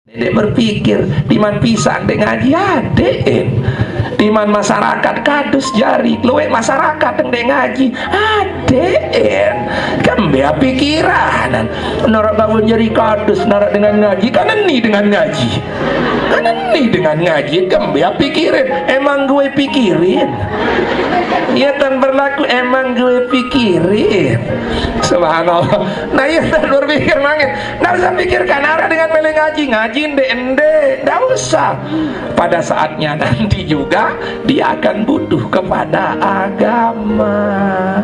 Dek berpikir diman pisang dek ngaji adek, diman masyarakat kadus jari luwe masyarakat yang dek ngaji adek, kan dia pikiran narak bangun jari kadus narak dengan ngaji kan ini dengan ngaji, kan ini dengan ngaji kan dia pikirin emang gue pikirin ya tan berlaku emang gue pikirin subhanallah. Nah ya tan berpikir mangin nggak usah pikirkan arah dengan meleng ngaji ende, tidak usah. Pada saatnya nanti juga dia akan butuh kepada agama.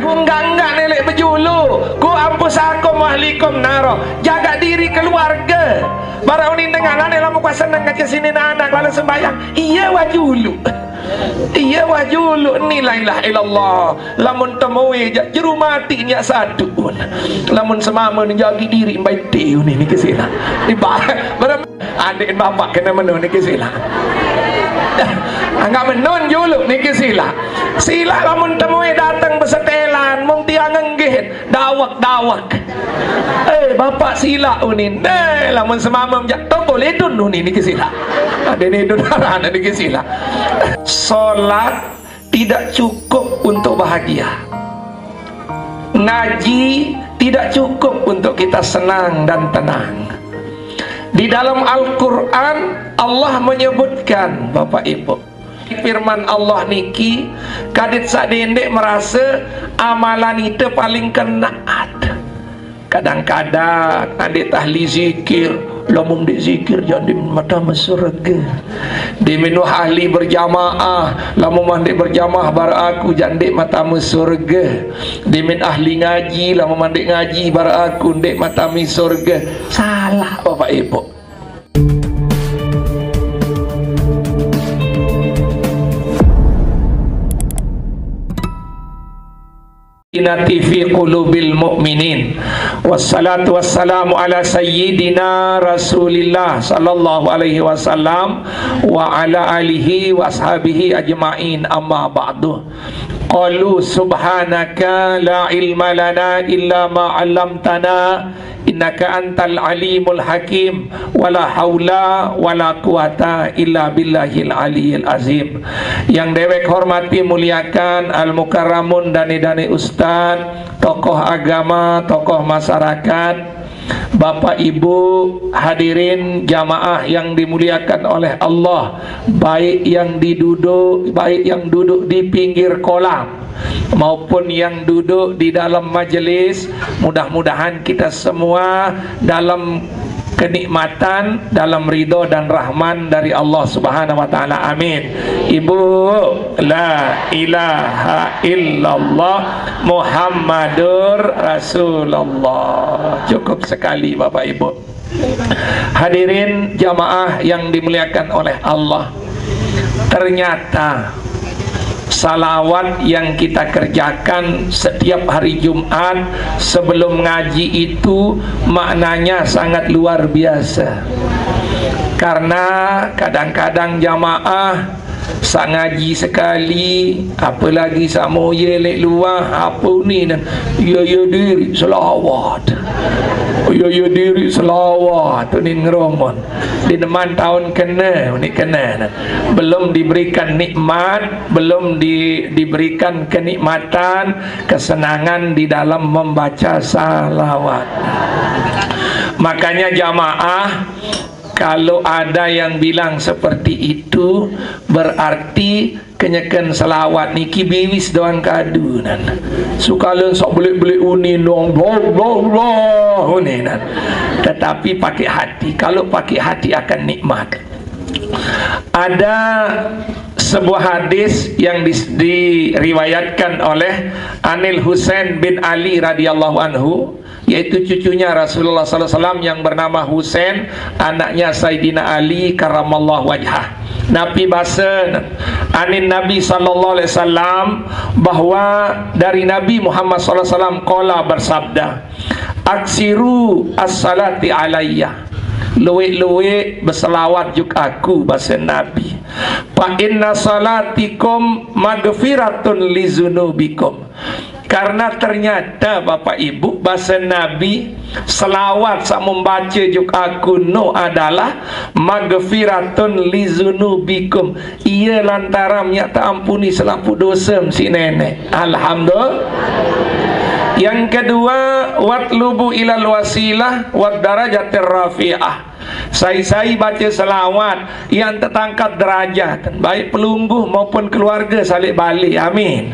Enggak nelek bejulu. Ku ampus aku mahlikum naro. Jaga diri keluarga. Barang ini dengan anak lamu kuasa nang ngaji sini anak lalu sembahyang. Iya wajulu. Iya wajulu ni la ilaha illallah. Lamun temui jeru mati nya satu. Lamun semama menjaga diri baik teu ni kesila. Di adik bapak kena menun ni kesila. Enggak menun juluk ni kesila. Sila lamun temui datang bersetelan mung tiang ngenggih dawak. Bapak sila unin. Lamun semama menjatuh boleh dun ni kesila. Ada ni dun arana ni kesila. Salat tidak cukup untuk bahagia. Ngaji tidak cukup untuk kita senang dan tenang. Di dalam Al-Quran Allah menyebutkan Bapak Ibu, firman Allah niki kadit sadendek merasa amalan itu paling kenaat. Kadang-kadang adik tahli zikir lamun di zikir jadi mata surga. Di menu ahli berjamaah lamun mandi berjamaah bar aku jadi mata surga. Di min ahli ngaji lamun mandi ngaji bar aku ndek mata surga. Salah Bapak Ibu. Fi qulubil mu'minin. Wassalatu wassalamu ala sayyidina Rasulillah sallallahu alaihi wasallam wa ala alihi wa ashabihi ajma'in, amma ba'du. Qalu subhanaka la ilma lana illa ma 'allamtana innaka antal alimul hakim wala haula wala quwata illa billahil aliyil azim. Yang dewek hormati muliakan al mukarramun dani ustaz, tokoh agama, tokoh masyarakat, Bapak Ibu hadirin jamaah yang dimuliakan oleh Allah, baik yang duduk di pinggir kolam maupun yang duduk di dalam majelis. Mudah-mudahan kita semua dalam kenikmatan, dalam ridho dan rahman dari Allah Subhanahu wa taala. Amin. Ibu, la ilaha illallah Muhammadur Rasulullah. Cukup sekali Bapak Ibu. Hadirin jamaah yang dimuliakan oleh Allah. Ternyata salawat yang kita kerjakan setiap hari Jumat sebelum ngaji itu maknanya sangat luar biasa. Karena kadang-kadang jamaah sak ngaji sekali, apalagi sak moye lek luar apa ni dan ya diri selawat. Ya diri selawat tu ni ngeromon. Di depan tahun kena belum diberikan nikmat, belum diberikan kenikmatan, kesenangan di dalam membaca salawat. Makanya jamaah, kalau ada yang bilang seperti itu berarti kenyakan selawat niki biwis doang kadunan. Sukalen sok belik-belik unin dong uninan. Tetapi pakai hati. Kalau pakai hati akan nikmat. Ada sebuah hadis yang diriwayatkan oleh Anil Husain bin Ali radhiyallahu anhu, yaitu cucunya Rasulullah SAW yang bernama Husain, anaknya Sayyidina Ali karamallahu wajhah. Nabi basen anin Nabi sallallahu alaihi wasallam bahwa dari Nabi Muhammad sallallahu alaihi wasallam qala bersabda, aksiru as-salati alayya, luwe-luwe berselawat juk aku bahasa Nabi. Fa inna salatikum magfiratun li zunubikum, Karena ternyata Bapak Ibu, bahasa Nabi, selawat sak membaca juga kuno adalah magfiratun lizunubikum. Ia lantaran tak ampuni selapu dosa si nenek. Alhamdulillah. Yang kedua, watlubu ilal wasilah wad darajatir rafi'ah. Saya baca selawat yang tertangkat derajat, baik pelungguh maupun keluarga salik balik. Amin.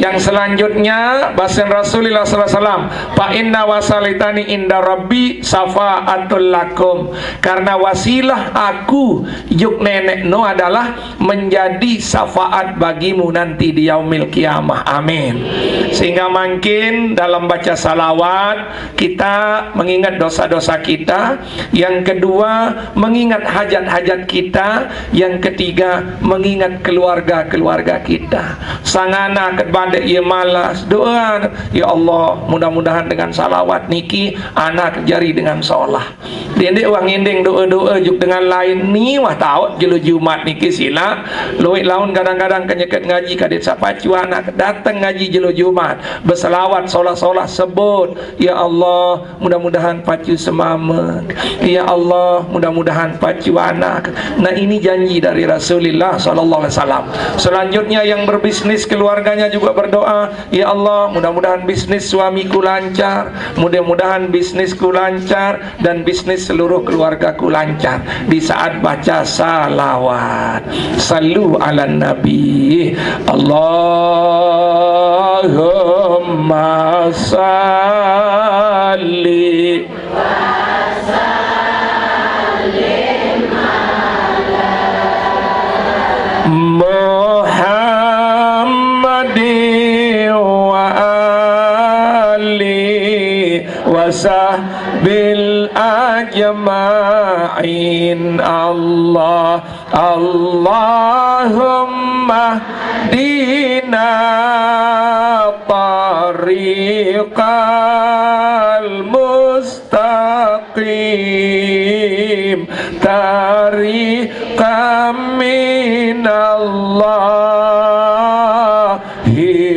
Yang selanjutnya bahasa Rasulullah SAW, fa inna wasalitani inda rabbi safaatul lakum. Karena wasilah aku yuk nenek no adalah menjadi syafaat bagimu nanti di yaumil kiamah. Amin. Sehingga makin dalam baca salawat kita mengingat dosa-dosa kita. Yang kedua, mengingat hajat-hajat kita. Yang ketiga, mengingat keluarga-keluarga kita. Sangana kepada ia malas doa, ya Allah, mudah-mudahan dengan salawat niki anak jari dengan solah. Dendek wang indeng doa-doa juk dengan lain ni wah tahu jelu Jumat niki sila. Luit laun kadang-kadang kenyeket ngaji kadet sapacu anak datang ngaji jelu Jumat berselawat solah-solah sebut, ya Allah, mudah-mudahan pacu semamen. Ya Allah, mudah-mudahan pacu anak. Nah, ini janji dari Rasulullah SAW. Selanjutnya yang berbisnis keluarganya juga berdoa, ya Allah, mudah-mudahan bisnis suamiku lancar, mudah-mudahan bisnisku lancar, dan bisnis seluruh keluargaku lancar. Di saat baca salawat, sallu ala nabi, Allahumma salli Muhammadin wa ali wa sahbil ajma'in. Allah Allahumma dina tariqal mustaqim tariqam minallahi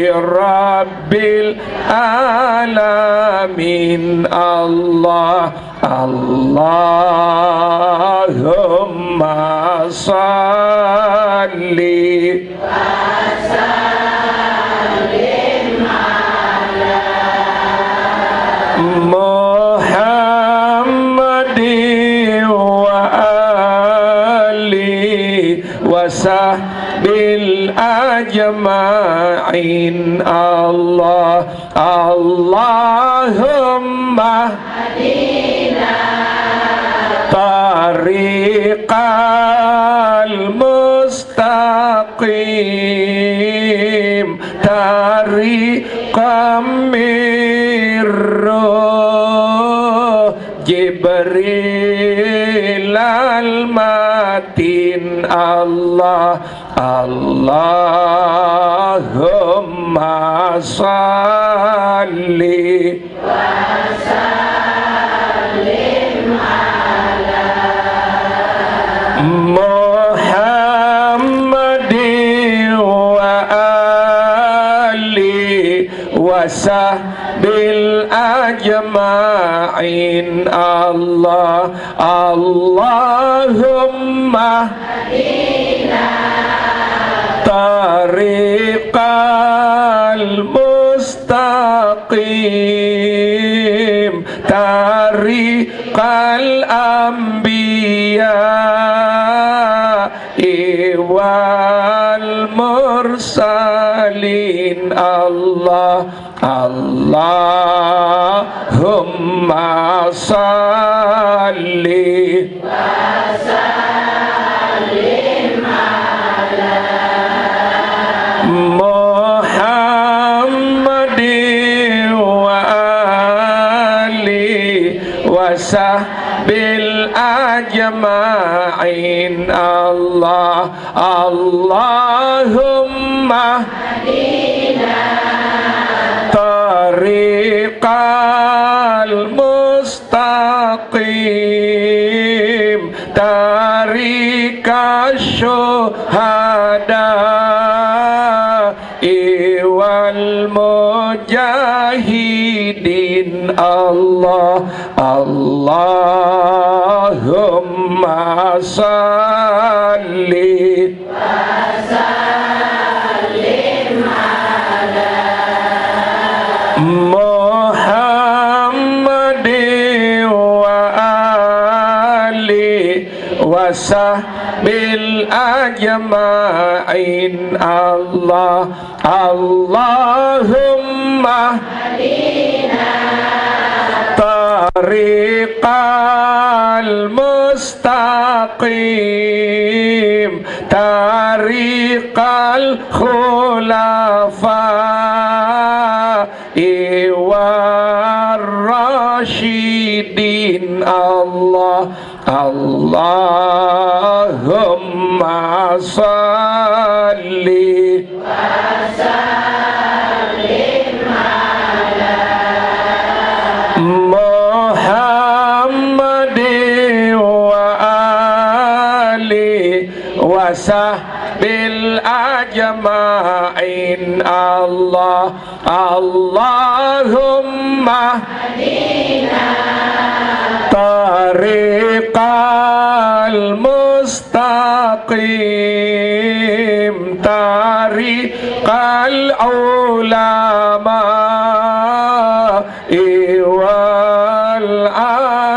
rabbil alamin. Allah Allahumma salli Muhammadin wa ali wa sahbil ajma'in. Allah Allahumma tariqal mustaqim tariqam mirruh Jibril al-matin. Allah Allahumma salli Muhammadin wa ali wa sahbil ajma'in. Allah Allahumma tariqal mustaqim tariqal anbiya wal mursalin. Allah Allahumma salli Muhammadin wa ali wa sahbil ajma'in. Allah Allahumma tariqal mustaqim tariqash syuhada wal mujahidin. Allah Allahumma salli Muhammadin wa ali wa sahbil ajma'in. Allah Allahumma tariqal mustaqim tariqal khulafa'i war rasyidin. Allah Allahumma salli Muhammadin wa ali wa sahbil ajma'in. Allah Allahumma tariqal mustaqim tariqal ulama wal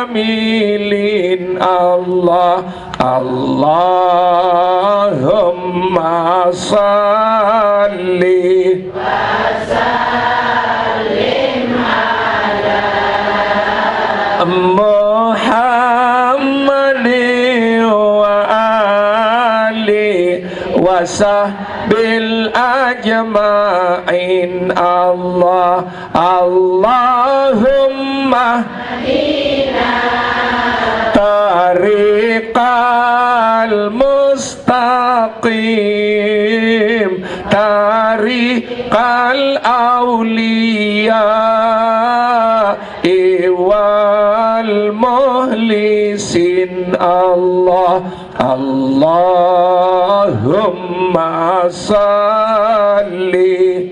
amilin. Allah Allahumma salli Muhammadin wa ali wa sahbil ajma'in. Allah Allahumma tariqal mustaqim tariqal awliya wal muhlisin. Allah Allahumma salli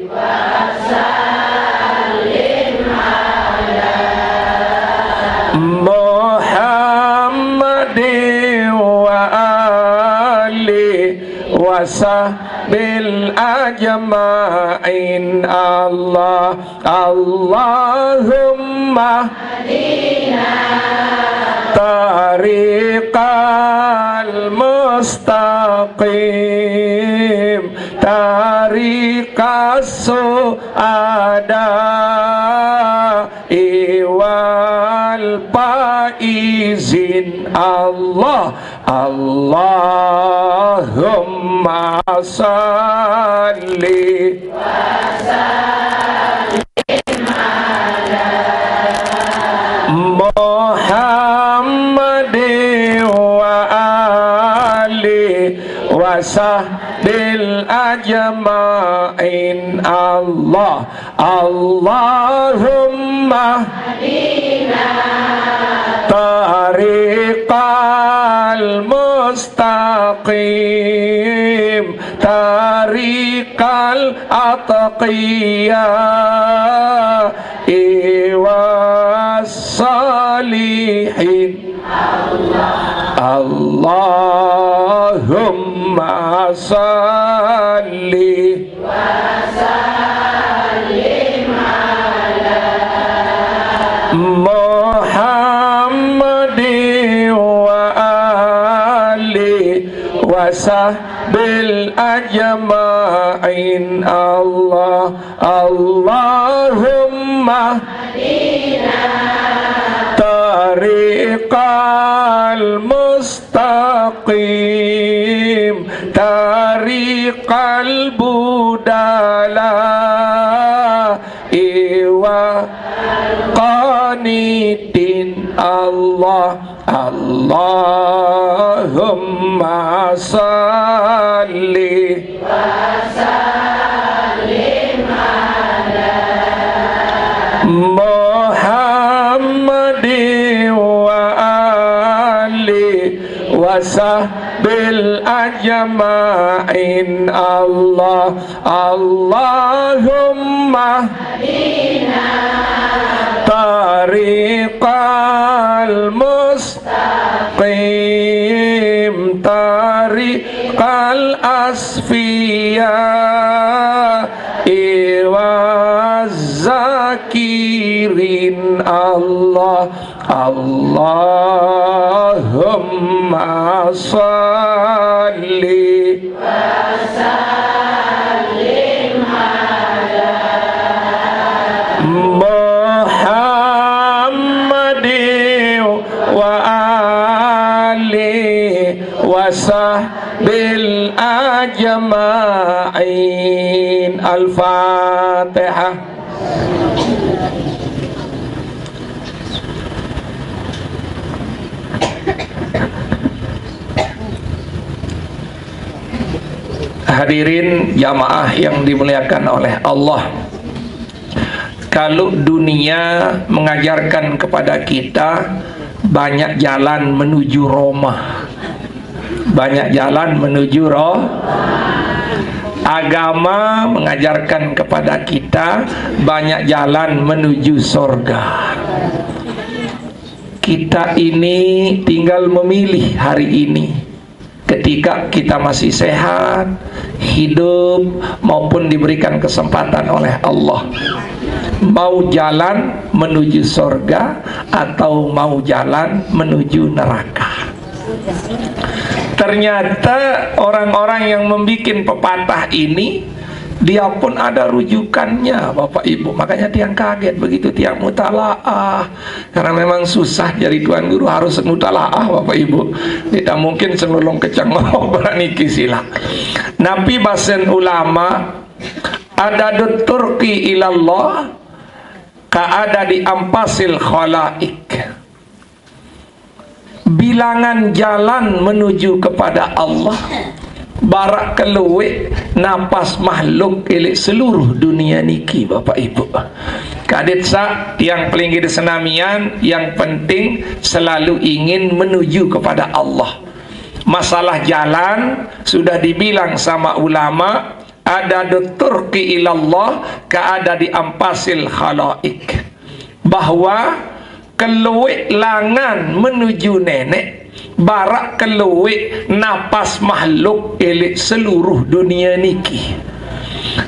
Muhammadin wa ali wa sahbil ajma'in. Allah Allahumma tariqal mustaqim tariqas su'ada wal faizin. Allah Allahumma salli Muhammadin wa ali wa sahbil ajma'in. Allah Allahumma tariqal mustaqim tariqal atqiya was salihin. Allahumma salli Muhammadin wa ali wa sahbil ajma'in. Allah Allahumma tariqal mustaqim tariqal budala wa qanitin. Allah Allahumma salli Muhammadin wa ali wa sahbihi bil ajma'in. Allah Allahumma tariqal mustaqim tariqal asfiya zakirin. Allah Allahumma salli wa sallim ala Muhammadin wa alihi wa sahbil ajma'in. Al-Fatihah. Hadirin jamaah yang dimuliakan oleh Allah, kalau dunia mengajarkan kepada kita banyak jalan menuju Roma, banyak jalan menuju agama mengajarkan kepada kita banyak jalan menuju sorga. Kita ini tinggal memilih hari ini, ketika kita masih sehat, hidup, maupun diberikan kesempatan oleh Allah, mau jalan menuju sorga atau mau jalan menuju neraka. Ternyata orang-orang yang membuat pepatah ini, dia pun ada rujukannya, Bapak Ibu. Makanya tiang kaget begitu tiang mutalaah, karena memang susah jadi tuan guru, harus mutalaah, Bapak Ibu. Tidak mungkin selulung kecang mau berani kisila. Nabi basen ulama ada turki ilallah ka ada di ampasil khalaik. Bilangan jalan menuju kepada Allah barak keluwe napas makhluk ilik seluruh dunia niki, Bapak Ibu. Kadit sa yang pelinggi di senamian, yang penting selalu ingin menuju kepada Allah. Masalah jalan sudah dibilang sama ulama, ada turki ilallah ka ada di ampasil khalaik, bahwa keluwe langan menuju nenek barak keluwe napas makhluk elik seluruh dunia niki.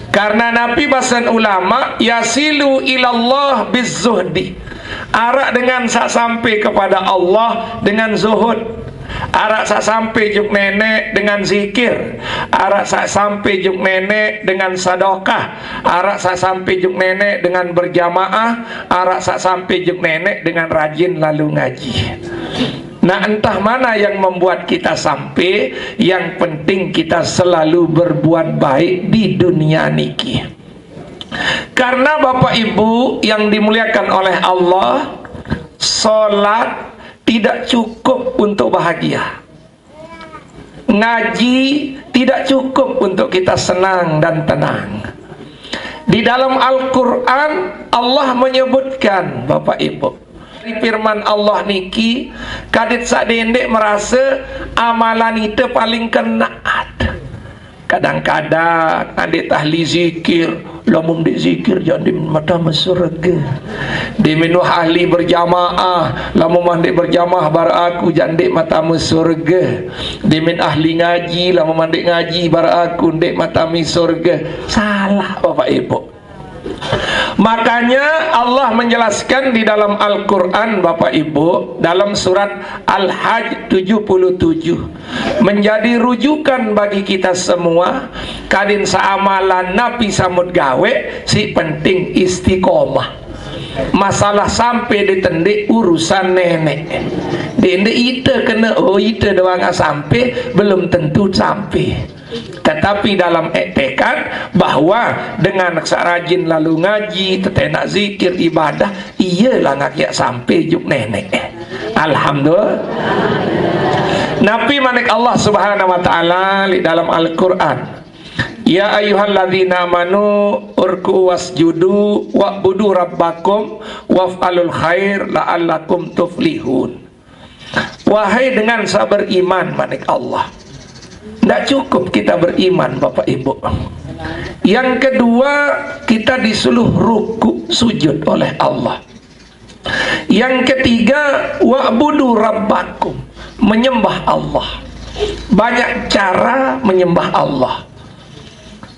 Karena Nabi bahasan ulama yasilu ilallah bizzuhdi, arak dengan sak sampai kepada Allah dengan zuhud, arak sak sampai juk nenek dengan zikir, arak sak sampai juk nenek dengan sadaqah, arak sak sampai juk nenek dengan berjamaah, arak sak sampai juk nenek dengan rajin lalu ngaji. Nah, entah mana yang membuat kita sampai, yang penting kita selalu berbuat baik di dunia niki. Karena Bapak Ibu yang dimuliakan oleh Allah, sholat tidak cukup untuk bahagia, ngaji tidak cukup untuk kita senang dan tenang. Di dalam Al-Quran Allah menyebutkan, Bapak Ibu, di firman Allah niki, kadit sadendek merasa amalan itu paling kenaat. Kadang-kadang adik tahli zikir, lamun di zikir jadi mata surga. Di minuh ahli berjamaah, lamun mandi berjamaah bar aku jadi mata surga. Di min ahli ngaji, lamun mandi ngaji bar aku ndek mata surga. Salah, Bapak Ibu. Makanya Allah menjelaskan di dalam Al-Quran, Bapak Ibu, dalam surat Al-Hajj 77, menjadi rujukan bagi kita semua. Kadin saamalan Nabi samud gawe, si penting istiqomah. Masalah sampai ditendik urusan nenek, dende ite kena ite doang sampai, belum tentu sampai. Tetapi dalam tekad bahwa dengan rajin lalu ngaji, tetenak zikir, ibadah, iyalah ngakiak sampai juk nenek. Alhamdulillah. Nabi manik Allah Subhanahu wa taala di dalam Al-Qur'an, ya ayyuhalladzina amanu urku wasjudu wa'budu rabbakum waf'alul khair la'allakum tuflihun. Wahai dengan sabar iman, manik Allah, Tidak cukup kita beriman, Bapak Ibu. Yang kedua, kita disuruh ruku sujud oleh Allah. Yang ketiga, wa'budu rabbakum, menyembah Allah. Banyak cara menyembah Allah.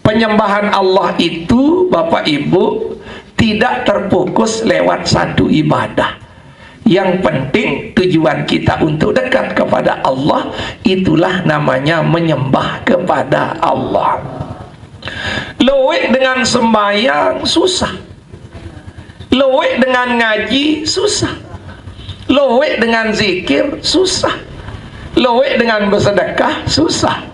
Penyembahan Allah itu, Bapak Ibu, tidak terfokus lewat satu ibadah. Yang penting tujuan kita untuk dekat kepada Allah, itulah namanya menyembah kepada Allah. Loik dengan sembahyang susah, loik dengan ngaji susah, loik dengan zikir susah, loik dengan bersedekah susah.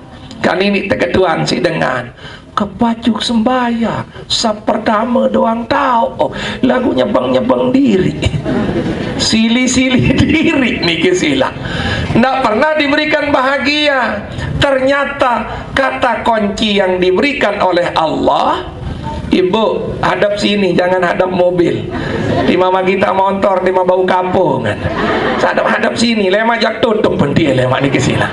Kan ini terketuan si dengan kepajuk sembahyang sab pertama doang tahu, oh, lagu nyebang-nyebang diri, sili-sili diri nih kesilah. Nggak pernah diberikan bahagia. Ternyata kata kunci yang diberikan oleh Allah, ibu hadap sini, jangan hadap mobil. Di mama kita motor, di mama bau kampung kan. Hadap sini, lema jak tutup pentil lema ni kesilah.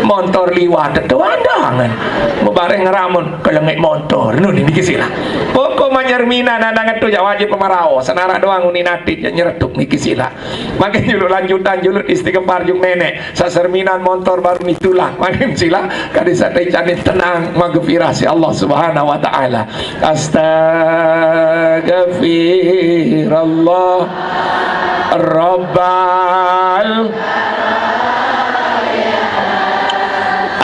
Motor liwat itu ada kan. Mubareng ngeramun kalau ngek motor, nu ni kesilah. Pokok manyermina nandangan tu jak wajib pemarau. Senara doang uninati jak nyeretuk ni kesilah. Makin juluk lanjutan juluk istighfar juk nenek. Saserminan motor baru nitulah. Makin sila kadisa teh canit tenang magfirah si Allah Subhanahu wa taala. Astaghfirullah Rabbal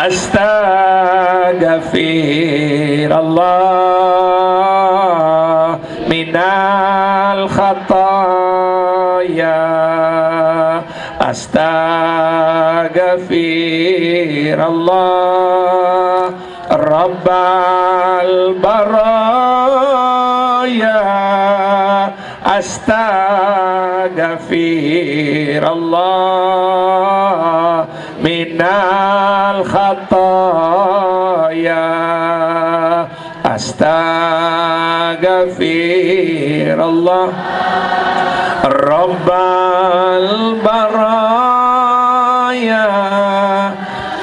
Astaghfirullah minal khataya Astaghfirullah Rabbal baraya Astaghfirullah minal khataya Astaghfirullah Rabbal baraya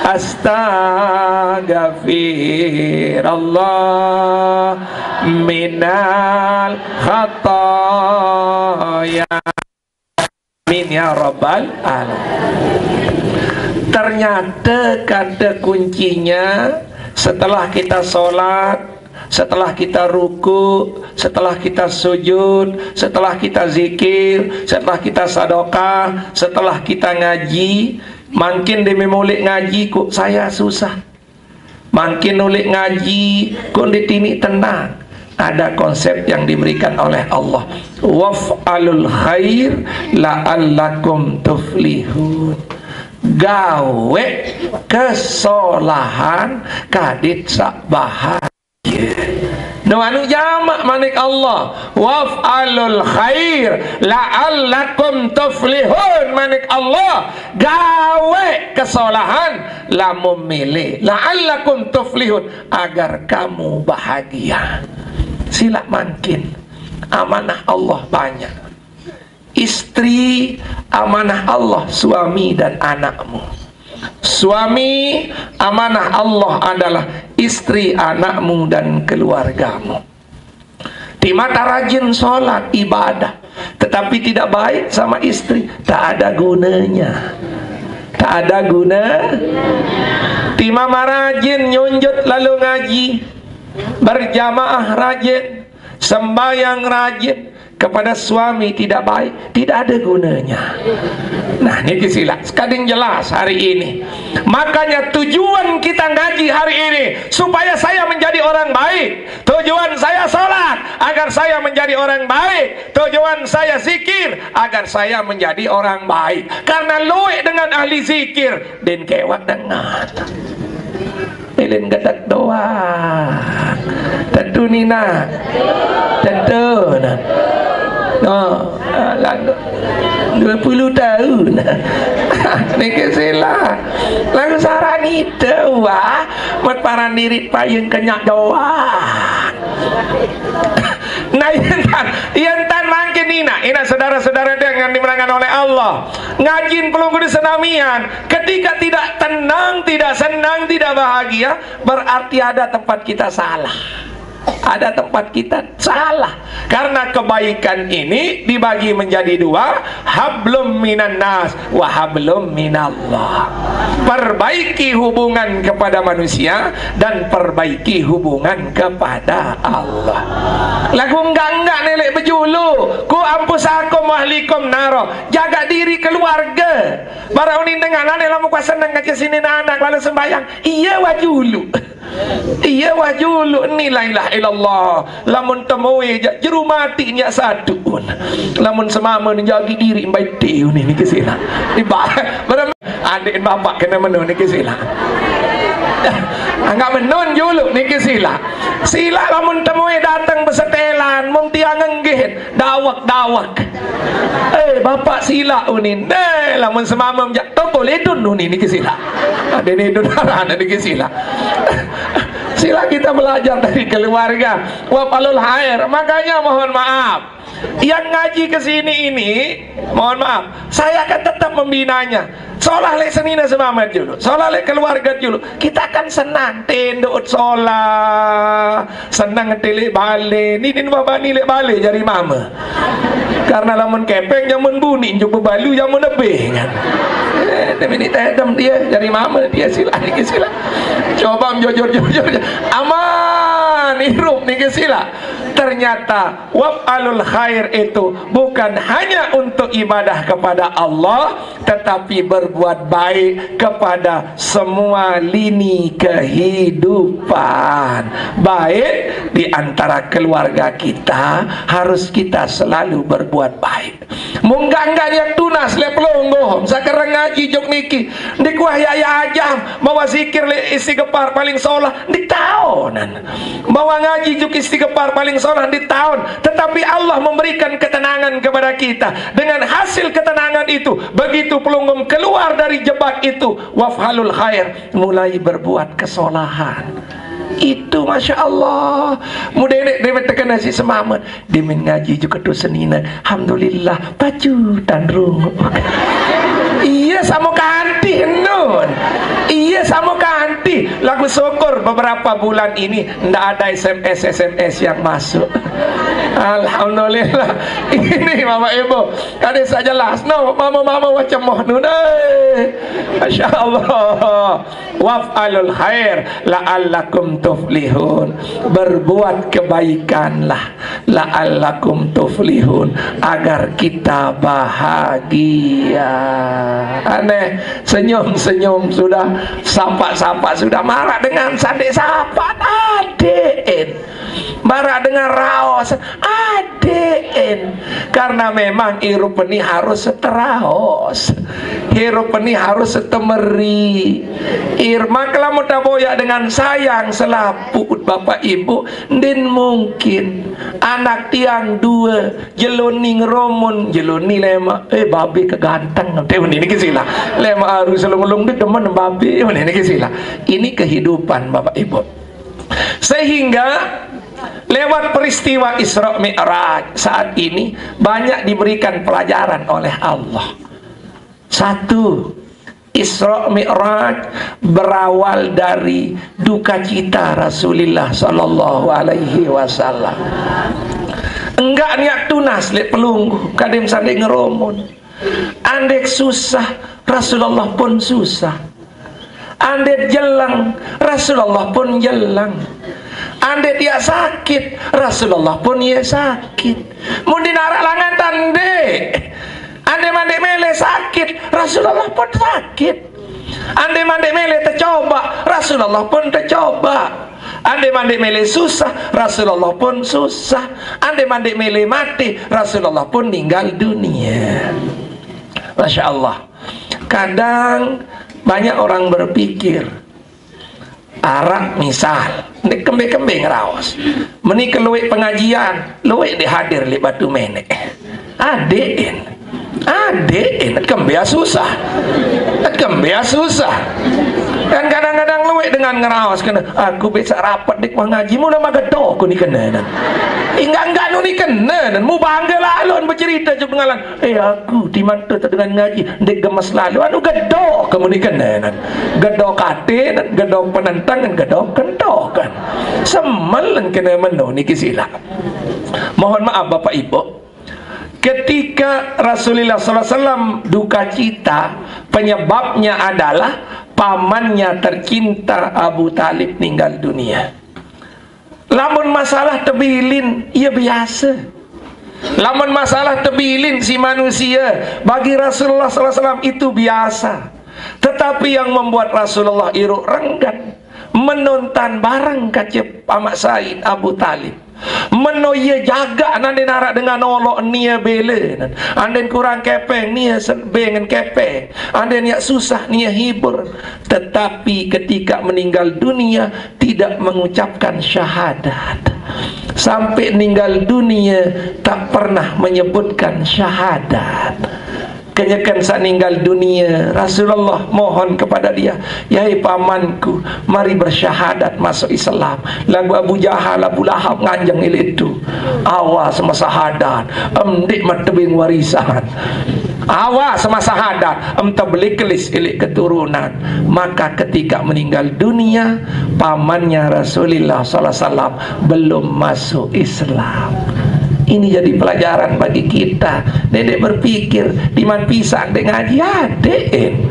Astaghfirullah minal khataya. Amin ya rabbal alamin. Ternyata kata kuncinya setelah kita sholat, setelah kita ruku, setelah kita sujud, setelah kita zikir, setelah kita sedekah, setelah kita ngaji. Makin demi mulik ngaji kok saya susah, makin nulik ngaji kok ditini tenang. Ada konsep yang diberikan oleh Allah, waf'alul khair la'allakum tuflihun. Gawe kesolahan kadit sak bahagia. No anu jamak manik Allah, waf'alul khair la'allakum tuflihun manik Allah. Gawe kesolahan lamun milih la'allakum tuflihun, agar kamu bahagia. Sila makin amanah Allah banyak. Istri amanah Allah, suami dan anakmu. Suami amanah Allah adalah istri, anakmu dan keluargamu. Di mata rajin sholat ibadah, tetapi tidak baik sama istri, tak ada gunanya. Tak ada guna. Di mama rajin nyunjut lalu ngaji, berjamaah rajin, sembahyang rajin, kepada suami tidak baik, tidak ada gunanya. Nah ini kisilah sekading jelas hari ini. Makanya tujuan kita ngaji hari ini supaya saya menjadi orang baik. Tujuan saya sholat agar saya menjadi orang baik. Tujuan saya zikir agar saya menjadi orang baik. Karena luwek dengan ahli zikir dan kewat dengan Ilin gadak doang. Tentu Nina. Tentu nah. No, lagu 20 tahun. Nek sila. Lagu saran itu wah, mat paran diri payung kenyak doang. Nah, yang tan mangkin Nina, saudara-saudara yang yang dimenangkan oleh Allah. Ngajin pelunggu di senamian, ketika tidak tenang, tidak senang, tidak bahagia, berarti ada tempat kita salah. Ada tempat kita salah. Karena kebaikan ini dibagi menjadi dua, hablum minan nas wa hablum minallah. Perbaiki hubungan kepada manusia dan perbaiki hubungan kepada Allah. Lagu enggak nelek bejulu, ku ampus akum ahlikum naro. Jaga diri keluarga. Para unin dengan ane lamu kuasa nang ngaji sini anak lalu sembayang. Iya wajulu. Iya wajulu ni la ilaha illallah. Lamun temui jeru mati nya satu. Lamun semama menjaga diri baik tiu ni kesila. Iba adik bapak kena menun ni kesila. Enggak menun julu ni kesila. Sila lamun temui datang bersetelan mung tiang ngenggih dawak-dawak. Bapak sila unin. Lamun semama menjak boleh dun unin ni kesila. Ada ni dun ada ni kesila. Sila kita belajar dari keluarga. Wafalul khair. Makanya mohon maaf, yang ngaji ke sini ini, mohon maaf, saya akan tetap membinanya. Solah le senina semama dulu, solah le keluarga dulu. Kita akan senang tenduk solah, senang ngetili balik. Ni bapa ni le balik jari mama. Karena lamun kepeng jamun bunyi, jumpa balu jamun lebih kan. Tapi ni tedam dia jari mama dia sila ni sila. Coba jujur aman hirup ni sila. Ternyata waf'alul khair itu bukan hanya untuk ibadah kepada Allah, tetapi berbuat baik kepada semua lini kehidupan. Baik di antara keluarga kita, harus kita selalu berbuat baik. Munggah-enggak yang tunas le pelonggo sakarang ngaji jok niki dikuah ya ajam bawa zikir le istighfar paling solah di tahunan, bawa ngaji jok istighfar paling solah di tahun, tetapi Allah memberikan ketenangan kepada kita. Dengan hasil ketenangan itu, begitu pelunggum keluar dari jebak itu, wafhalul khair, mulai berbuat kesolahan. Itu Masya Allah. Mudah-mudahan dia tekan nasi semamat dimin ngaji juga tu senina. Alhamdulillah baju dan rungu. Iya sama kanti nun. Iya sama kanti. Lagu syukur beberapa bulan ini ndak ada SMS yang masuk. Alhamdulillah. Ini Mama Ibu kade saja jelas. No, mama macam moh nun. Masya Allah. Waf'alul khair la'allakum tuflihun. Berbuat kebaikanlah la'allakum tuflihun, agar kita bahagia. Aneh, senyum-senyum sudah, sapa-sapa sudah, marah dengan sandi sapa adein, marah dengan raos adein. Karena memang hirup ini harus seteraos, hirup ini harus setemeri. Irma kalau mau boyak dengan sayang selaput Bapak Ibu, din mungkin anak tiang dua jeloni ngeromun jeloni lema babi keganteng ini kisila lema harus selung-selung di teman babi ini kisila. Ini kehidupan Bapak Ibu. Sehingga lewat peristiwa Isra Mi'raj saat ini banyak diberikan pelajaran oleh Allah. Satu, Isra Mi'raj berawal dari duka cita Rasulullah sallallahu alaihi wasallam. Enggak niat tunas lek pelunggu kadem sande ngeromun. Andek susah Rasulullah pun susah. Andek jelang Rasulullah pun jelang. Andek dia sakit Rasulullah pun dia sakit. Mun dinarak langan tande. Ande mande mele sakit Rasulullah pun sakit. Ande mande mele tercoba Rasulullah pun tercoba. Ande mande mele susah Rasulullah pun susah. Ande mande mele mati Rasulullah pun meninggal dunia. Masya Allah. Kadang banyak orang berpikir Arab misal nek kembe-kembe ngeraos meni keluik pengajian luik dihadir li batu menek adein kembia susah kan kadang-kadang luik dengan ngerawas kena aku besok rapat dek ngaji mula magadoh aku ni kena dan enggak nu ni kena dan mu bangga lalu bercerita je pengalaman aku di mata tak dengan ngaji dek gemas lalu anu gadoh kamu ni kena dan gadoh kate dan gadoh penentang dan gadoh kentok kan semelan kena menu ni kisila. Mohon maaf Bapak Ibu, ketika Rasulullah SAW duka cita, penyebabnya adalah pamannya tercinta Abu Talib meninggal dunia. Lamun masalah tebilin, ia biasa. Lamun masalah tebilin si manusia, bagi Rasulullah SAW itu biasa. Tetapi yang membuat Rasulullah iruk renggan, menonton barang kacip Amak Said Abu Talib. Meno ia jaga nande narak dengan olok nia bela anden kurang kepeng nia bengen kepeng anden yak susah nia hibur, tetapi ketika meninggal dunia tidak mengucapkan syahadat. Sampai meninggal dunia tak pernah menyebutkan syahadat. Kenyakan saat meninggal dunia, Rasulullah mohon kepada dia, yai pamanku, mari bersyahadat masuk Islam. Lagu Abu Jahal, Abu Lahab nganjang itu, awas semasa syahadat, emdik matebing warisan, awas semasa syahadat, beli kelis ilik keturunan. Maka ketika meninggal dunia, pamannya Rasulullah SAW belum masuk Islam. Ini jadi pelajaran bagi kita. Dedek berpikir diman pisang dek ngaji aden,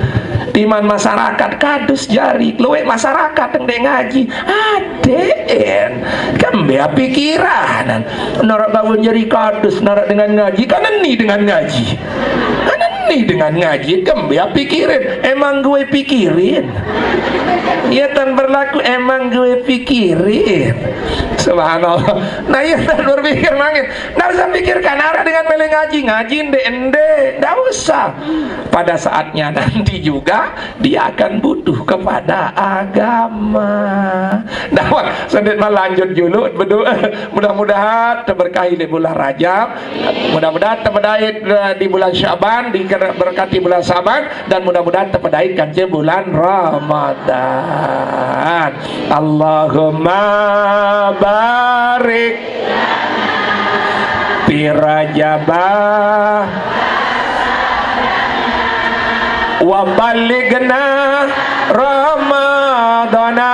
diman masyarakat kadus jari luwek masyarakat dek ngaji aden. Kembali pikiran narak bangun jari kadus narak dengan ngaji kan ini dengan ngaji kan ini dengan ngaji kembali pikirin emang gue pikirin ya tan berlaku emang gue pikirin. Subhanallah. Nah ya tan berpikir mangin nggak usah pikirkan arah dengan meleng ngaji ende nggak usah. Pada saatnya nanti juga dia akan butuh kepada agama. Nah sedikit lanjut dulu berdoa mudah-mudahan terberkahi di bulan Rajab, mudah-mudahan terberkahi di bulan Syaban, diberkati bulan Syaban, dan mudah-mudahan terberkahi kanci bulan Ramadan. Allahumma barik fi Rajabah wa balighna Ramadana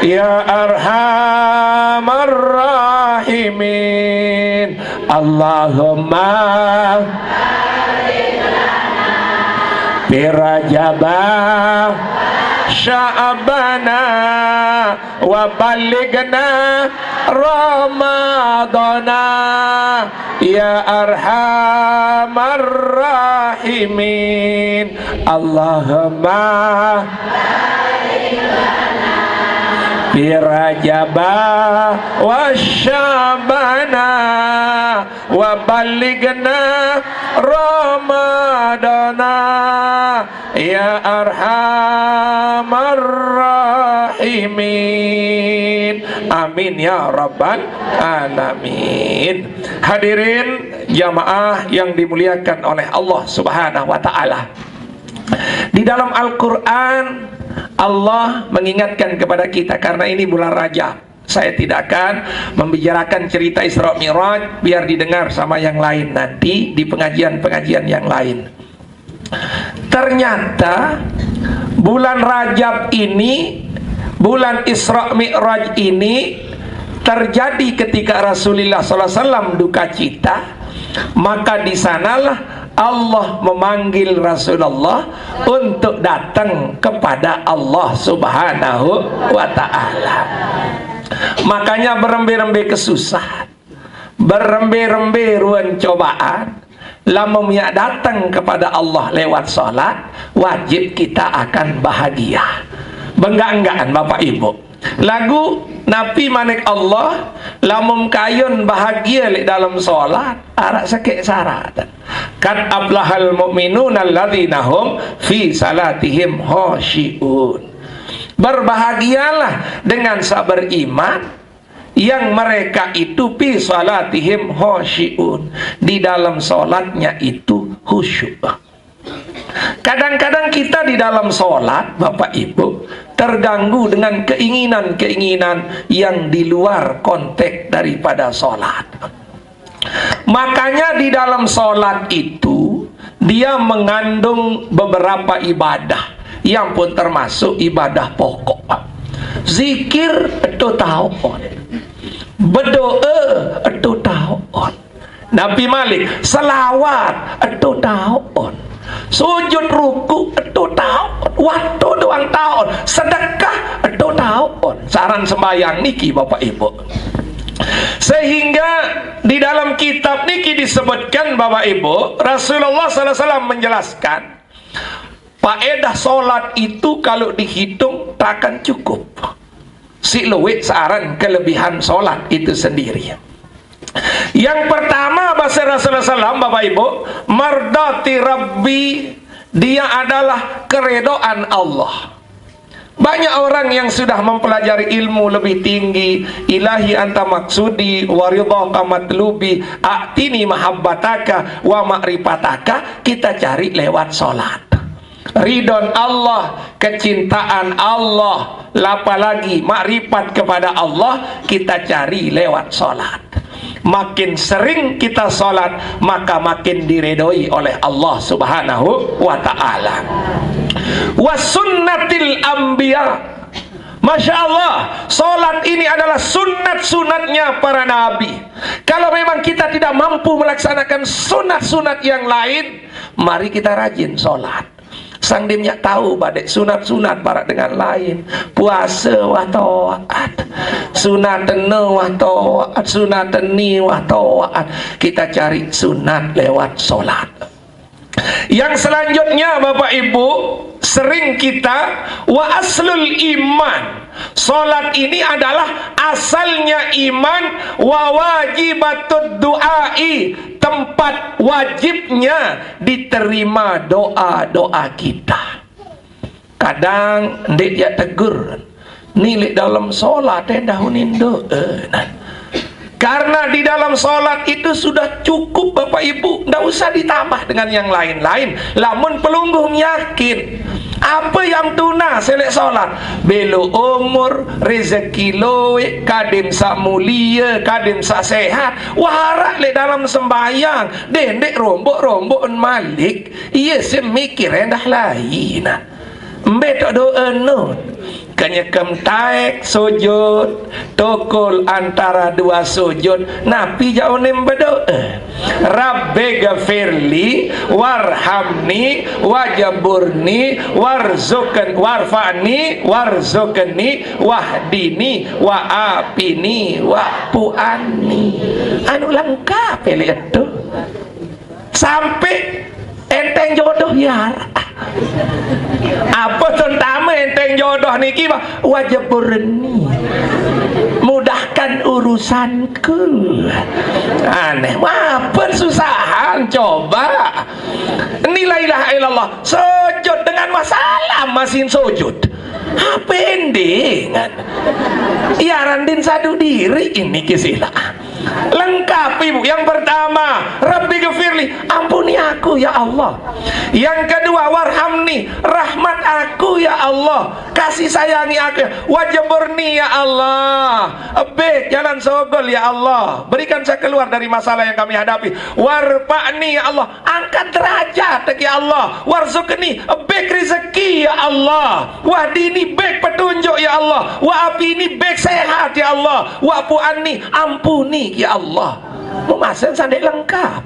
ya arhamar rahimin. Allahumma fi Rajabah Sya'bana wa balighna Ramadana ya arhamar rahimin. Allahumma fi Rajabah wa Sya'bana wa balighna Ramadana ya arhamar rahimin. Amin ya rabbal alamin. Hadirin jamaah yang dimuliakan oleh Allah Subhanahu wa taala. Di dalam Al-Qur'an Allah mengingatkan kepada kita, karena ini bulan Rajab. Saya tidak akan membicarakan cerita Isra Mi'raj, biar didengar sama yang lain nanti di pengajian-pengajian yang lain. Ternyata bulan Rajab ini, bulan Isra Mi'raj ini terjadi ketika Rasulullah SAW duka cita. Maka di sanalah Allah memanggil Rasulullah untuk datang kepada Allah Subhanahu wa ta'ala. Makanya berembe-rembe kesusahan, berembe-rembe ruang cobaan, lamun ya datang kepada Allah lewat salat, wajib kita akan bahagia. Bengga-enggaan Bapak Ibu. Lagu Nabi manik Allah lamun kayun bahagia li dalam salat arak sakit syarat. Kad ablahal mu'minuna alladzina hum fi salatihim khashi'un. Berbahagialah dengan sabar iman yang mereka itu fi salatihim khashi'un, di dalam salatnya itu khusyuk. Kadang-kadang kita di dalam sholat, Bapak Ibu, terganggu dengan keinginan-keinginan yang di luar konteks daripada sholat. Makanya di dalam sholat itu dia mengandung beberapa ibadah yang pun termasuk ibadah pokok. Zikir itu tahun, berdoa itu tahun, Nabi Malik selawat itu tahun, sujud ruku itu tahun, waktu doang tahun, sedekah itu tahun. Saran sembahyang niki Bapak Ibu. Sehingga di dalam kitab niki disebutkan Bapak Ibu, Rasulullah SAW menjelaskan faedah solat itu kalau dihitung takkan cukup. Si luwih saran kelebihan solat itu sendiri. Yang pertama bahasa Rasulullah SAW Bapak Ibu, mardati Rabbi, dia adalah keredoan Allah. Banyak orang yang sudah mempelajari ilmu lebih tinggi, ilahi anta maksudi wa ridhaka matlubi a'tini mahabbataka wa ma'rifataka, kita cari lewat salat. Ridon Allah, kecintaan Allah, apalagi makrifat kepada Allah kita cari lewat salat. Makin sering kita salat, maka makin diredoi oleh Allah Subhanahu wa ta'ala. Wa sunnatil anbiya, Masya Allah, solat ini adalah sunat-sunatnya para nabi. Kalau memang kita tidak mampu melaksanakan sunat-sunat yang lain, mari kita rajin solat. Sang dimnya tahu badek sunat-sunat barat dengan lain. Puasa wa taat, sunat tenu wa taat, sunat teni wa taat. Kita cari sunat lewat solat. Yang selanjutnya Bapak Ibu, sering kita wa aslul iman. Salat ini adalah asalnya iman, wa wajibatud du'ai, tempat wajibnya diterima doa-doa kita. Kadang ndek ya tegur, nilai dalam salat dahunin doa. Karena di dalam sholat itu sudah cukup Bapak Ibu, tidak usah ditambah dengan yang lain-lain. Lamun pelungguh yakin apa yang tuna selek sholat, belu umur, rezeki loe, kadim sak mulia, kadim sak sehat, warak le dalam sembahyang, dendek rombok-rombok malik, iya semikir endah lain. Mbak doa nun kenyekam taek sujud tokol antara dua sujud, Nabi jaunim berdoa, Rabbi gafirli warhamni wajaburni warzuqni warfa'ni warzuqni wahdini wa'apini wa'pu'ani. Anu lengkap itu sampai enteng jodoh ya. Apa terutama enteng jodoh niki wajib berani, mudahkan urusanku. Aneh, apa susahan coba. La ilaha illallah, sujud dengan masalah masih sujud. Apa endingan? Ya randin sadu diri ini kisilah. Lengkap Ibu. Yang pertama, Rabbi gfirli, ampuni aku ya Allah. Yang kedua, warhamni, rahmat aku ya Allah, kasih sayangi aku. Wajaburni ya Allah, baik jalan sogol ya Allah, berikan saya keluar dari masalah yang kami hadapi. Warfa'ni ya Allah, angkat derajat ya Allah. Warzuqni, baik rezeki ya Allah. Wahdini, baik petunjuk ya Allah. Wa'afini, baik sehat ya Allah. Wa'fu'anni, ampuni ya Allah. Memasak sandek lengkap.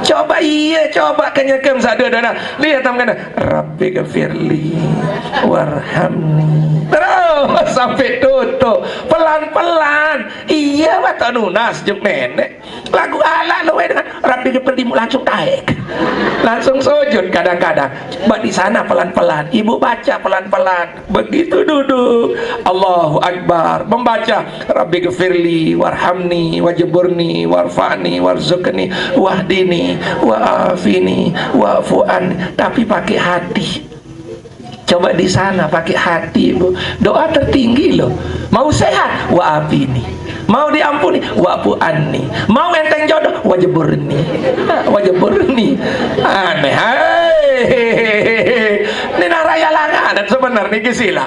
Coba iya, coba kenyakam sadar-sadar. Lihat tamkan, Rabbi gfirli warhamni. Terus sampai tutup pelan-pelan. Iya mata nunas juk nenek. Lagu ala lu dengan Rabbi gfirli langsung taek. Langsung sujud kadang-kadang. Coba di sana pelan-pelan. Ibu baca pelan-pelan. Begitu duduk, Allahu Akbar, membaca Rabbi gfirli warhamni wajiburni warfa'ni warzuqni wahdini wa'afini wa'fu'an, tapi pakai hati. Coba di sana pakai hati Ibu. Doa tertinggi loh. Mau sehat, wa'afini. Mau diampuni, wa'fu'anni. Mau enteng jodoh, wajiburni. Wajiburni. Aneh. Ini raya langanan sebenarnya kisila.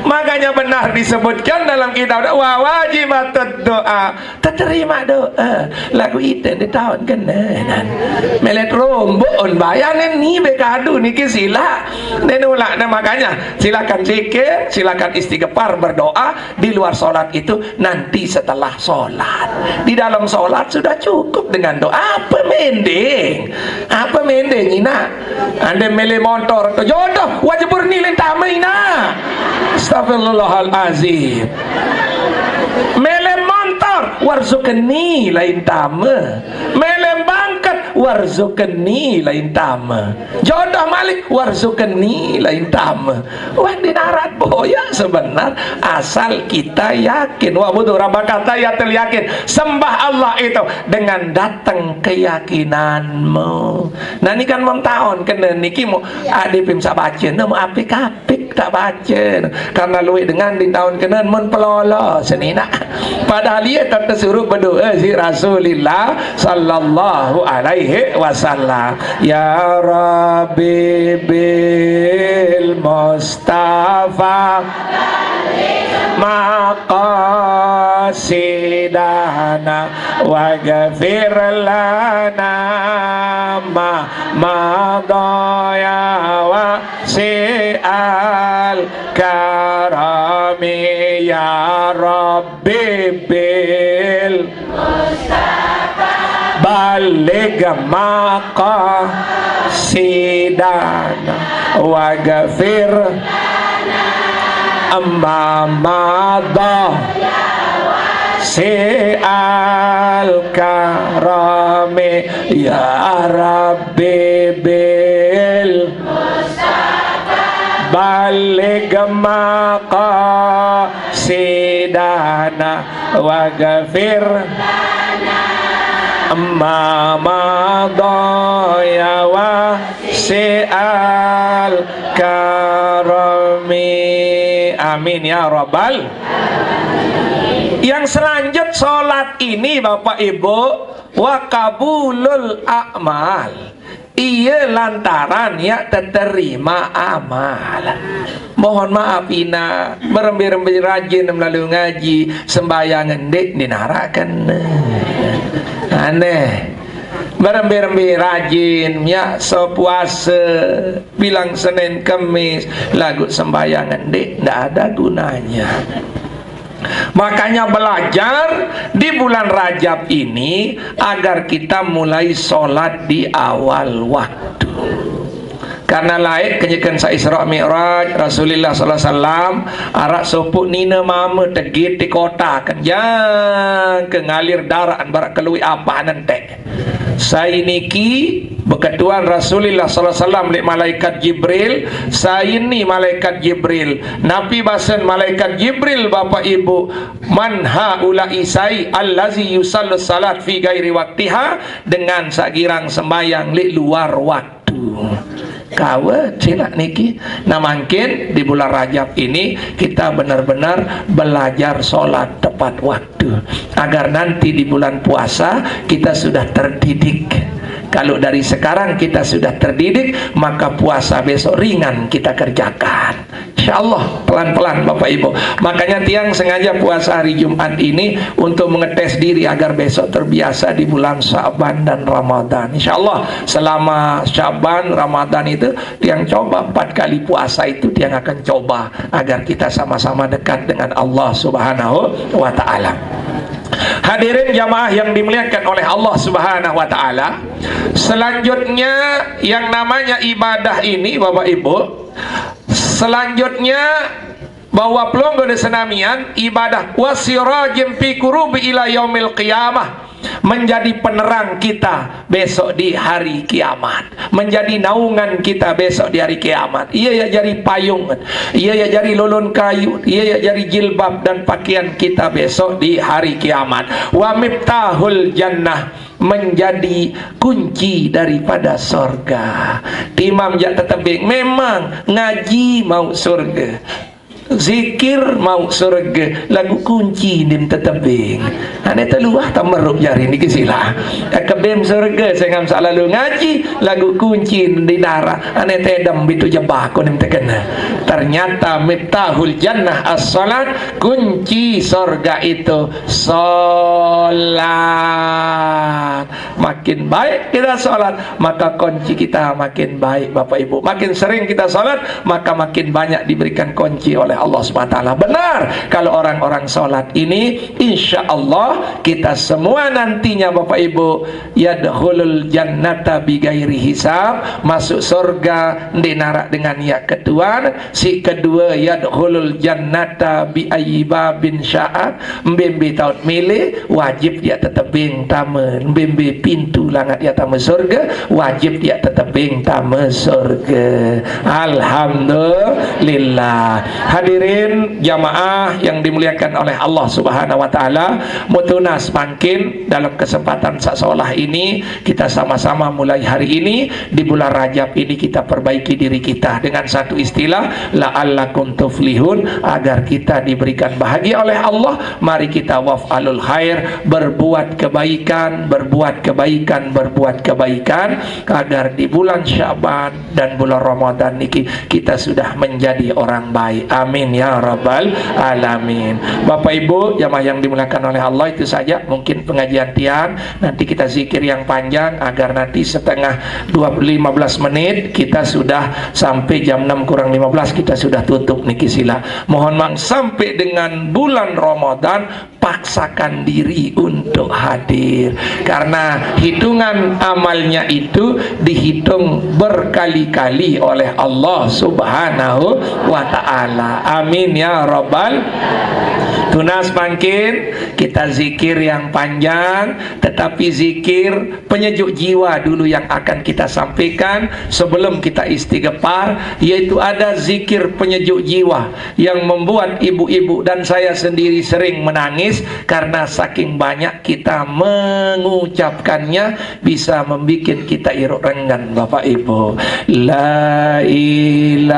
Makanya benar disebutkan dalam kitab wa wajibatud doa, terima doa. Lagu itu di tahun kenanan melet rombon bayanin nih bekadu nih kisila. Nenulak, nah makanya silakan zikir, silakan istighfar, berdoa di luar sholat itu nanti setelah sholat. Di dalam sholat sudah cukup dengan doa. Apa mending? Apa mending ina? Anda milih motor atau jodoh wajib bernilai tamai ina. Astagfirullahalazim. Milih motor warzukani lain tama. Milih bangkat warzukani lain tama. Jodoh malik warzukani lain tama. Wah dinarat boya sebenar asal kita yakin. Wa budu rabakata ya yakin. Sembah Allah itu dengan datang keyakinanmu. Nah ini kan tahun kena niki mau adipim sak baca mau apik-apik tak baca karena luwe dengan di tahun kena mun pelolo senina padahal ia tersuruh berdoa si Rasulullah sallallahu alaihi wasallam ya Rabbi bil Mustafa maqasidana wa ghafir lana ma madaya wa si'al karami ya Rabbi bil Mustafa balig maqasidana wa ghafir amma madha si'al karami ya Rabbi bil Mustafa balig maqasidana wa ghafir amma madha ya wa si'al karami. Amin ya Rabbal. Yang selanjut sholat ini Bapak Ibu wa kabulul a'mal, iya lantaran ya terima amal. Mohon maaf ina berembi-rembi rajin melalui ngaji sembahyang ngendek dinarakan aneh berembi-rembi rajin ya sepuasa bilang Senin Kemis lagu sembahyang ngendek ndak ada gunanya. Makanya belajar di bulan Rajab ini agar kita mulai sholat di awal waktu. Karena lain kenyakan sa Isra Mi'raj Rasulullah sallallahu alaihi wasallam arak sopuk nina mama tegit di kota kan yang ke ngalir darah barak kelui apa nanti. Saya niki berketuan Rasulullah sallallahu alaihi wasallam lek malaikat Jibril, saya ini malaikat Jibril. Nabi basan malaikat Jibril Bapak Ibu, man haula isai allazi yusallu salat fi ghairi waqtiha, dengan sakirang sembayang lek luar waktu. Kawa cilak niki. Nah mungkin di bulan Rajab ini kita benar-benar belajar sholat tepat waktu agar nanti di bulan puasa kita sudah terdidik. Kalau dari sekarang kita sudah terdidik, maka puasa besok ringan kita kerjakan, insyaallah pelan-pelan Bapak Ibu. Makanya tiang sengaja puasa hari Jumat ini untuk mengetes diri agar besok terbiasa di bulan Sya'ban dan Ramadan. Insyaallah selama Sya'ban Ramadan itu tiang coba 4 kali puasa itu tiang akan coba agar kita sama-sama dekat dengan Allah Subhanahu wa taala. Hadirin jamaah yang dimuliakan oleh Allah Subhanahu wa taala, selanjutnya yang namanya ibadah ini Bapak Ibu, selanjutnya bahwa pelonggo de senamian ibadah wasirajim fi kurubi ila yaumil qiyamah, menjadi penerang kita besok di hari kiamat, menjadi naungan kita besok di hari kiamat. Ia ya jadi payung, ia ya jadi lulun kayu, ia ya jadi jilbab dan pakaian kita besok di hari kiamat. Wa miftahul jannah, menjadi kunci daripada surga. Imam jak tetebing memang ngaji mau surga. zikir mau surga lagu kunci dim tetebing ane teluah tameruk jari ni kisila kebem surga saya ngam lalu ngaji lagu kunci di darah ane tedam bitu jabah ko nim tekena ternyata miftahul jannah as-salat, kunci surga itu salat. Makin baik kita salat maka kunci kita makin baik Bapak Ibu. Makin sering kita salat maka makin banyak diberikan kunci oleh Allah SWT. Benar kalau orang-orang salat ini insya Allah kita semua nantinya Bapak Ibu yadkhulul jannata bighairi hisab, masuk surga dinara dengan ya ketuan. Si kedua yadkhulul jannata bi ayyiba bin sya'at, mbembe taut milih wajib dia tetap bing tama mbembe pintu langat dia tama surga wajib dia tetap bing tama surga. Alhamdulillah. Hadirin jamaah yang dimuliakan oleh Allah Subhanahu wa taala, mutunas makin dalam kesempatan sasolah ini kita sama-sama mulai hari ini di bulan Rajab ini kita perbaiki diri kita dengan satu istilah la'allakum tuflihun, agar kita diberikan bahagia oleh Allah. Mari kita waf'alul khair, berbuat kebaikan, berbuat kebaikan, berbuat kebaikan agar di bulan Syaban dan bulan Ramadan niki kita sudah menjadi orang baik. Amin ya rabbal alamin. Bapak Ibu jamaah yang dimuliakan oleh Allah, itu saja mungkin pengajian tiang. Nanti kita zikir yang panjang agar nanti setengah 15 menit kita sudah sampai jam 6 kurang 15 kita sudah tutup niki sila. Mohon maaf sampai dengan bulan Ramadan paksakan diri untuk hadir karena hitungan amalnya itu dihitung berkali-kali oleh Allah Subhanahu wa ta'ala. Amin ya rabbal. Tunas makin kita zikir yang panjang, tetapi zikir penyejuk jiwa dulu yang akan kita sampaikan sebelum kita istighfar, yaitu ada zikir penyejuk jiwa yang membuat ibu-ibu dan saya sendiri sering menangis karena saking banyak kita mengucapkannya bisa membuat kita iruk renggan Bapak Ibu. La ilaha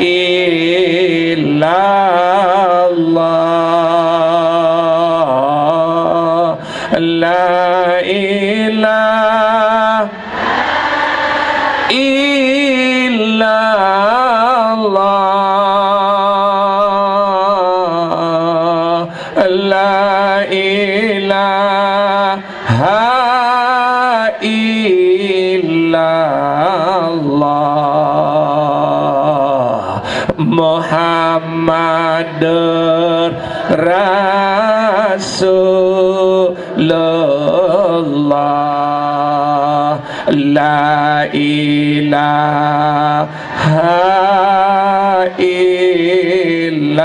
illallah, la ilaha illallah, la ilaha illallah, Muhammadur Rasulullah, la ilaha illallah,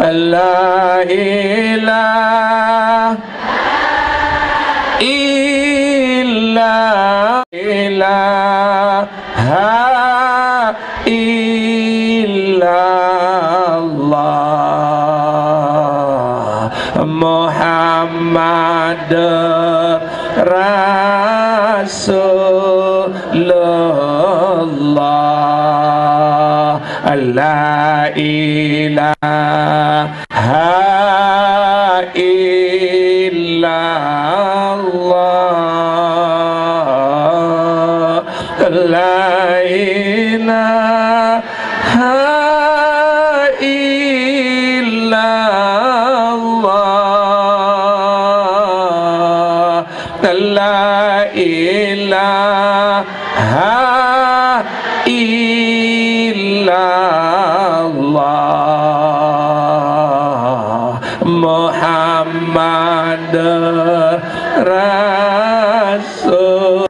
la ilaha illallah, Muhammadur Rasulullah, la ilaha illallah, la ilaha illallah, la ilaha illallah, Muhammadur Rasulullah,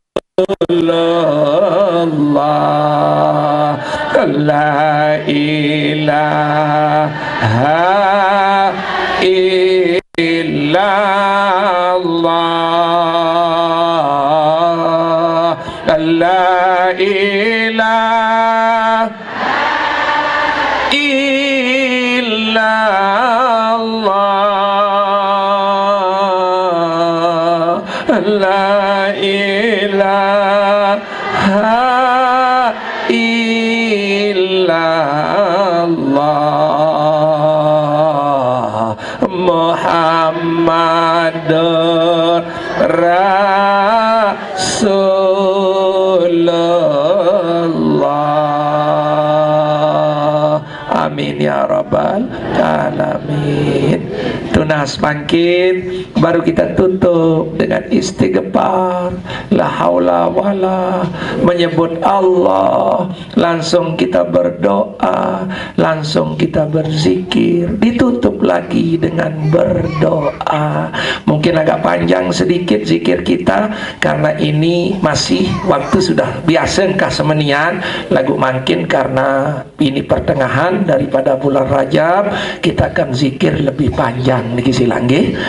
la ilaha illallah, la ilaha illallah, la ilaha illallah Muhammadur Rasulullah. Amin ya rabbal alamin. Tunas bangkit, baru kita tutup dengan istighfar, la haula wala, menyebut Allah, langsung kita berdoa, langsung kita berzikir, ditutup lagi dengan berdoa. Mungkin agak panjang sedikit zikir kita karena ini masih waktu sudah biasa engkah semenian lagu makin, karena ini pertengahan daripada bulan Rajab, kita akan zikir lebih panjang niki silang nggih.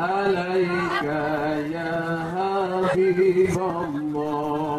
عليك يا حبيب الله